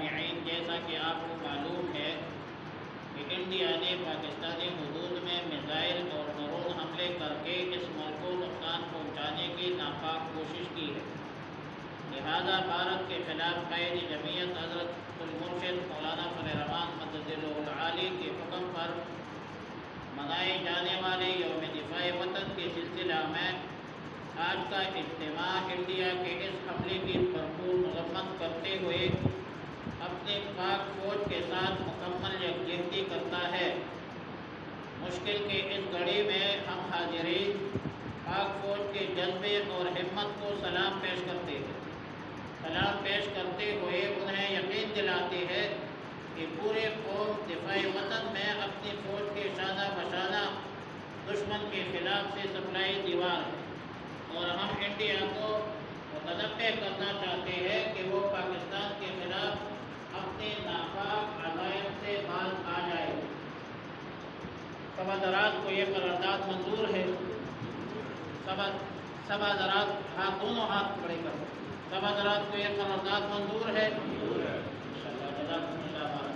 سامعین، جیسا کہ آپ کو معلوم ہے کہ انڈیا نے پاکستانی حدود میں میزائل اور ڈرون حملے کر کے اس ملک کو نقصان پہنچانے کی ناپاک کوشش کی ہے۔ لہذا بھارت کے خلاف قائد جمعیت حضرت المرشد مولانا فضل الرحمان مدد العالی کے حکم پر منائے جانے والے یوم دفاع وطن کے سلسلہ میں آج کا اجتماع انڈیا کے اس حملے کی بھرپور مذمت کرتے ہوئے اپنے پاک فوج کے ساتھ مکمل یکجہتی کرتا ہے۔ مشکل کے اس گھڑی میں ہم حاضرین پاک فوج کے جذبے اور ہمت کو سلام پیش کرتے ہیں۔ سلام پیش کرتے ہوئے انہیں یقین دلاتے ہیں کہ پورے قوم دفاع وطن میں اپنی فوج کے شانہ بشانہ دشمن کے خلاف سے سپلائی دیوار ہے، اور ہم انڈیا کو متنبہ کرنا چاہتے ہیں کہ وہ پاکستان کے خلاف اپنے ناپاک عزائم سے باز آ جائے۔ سب حضرات کو یہ قرارداد منظور ہے؟ سب حضرات دونوں ہاتھ کھڑے کرو۔ سب حضرات کو یہ قرارداد منظور ہے؟ انشاءاللہ جزاکم اللہ خیر۔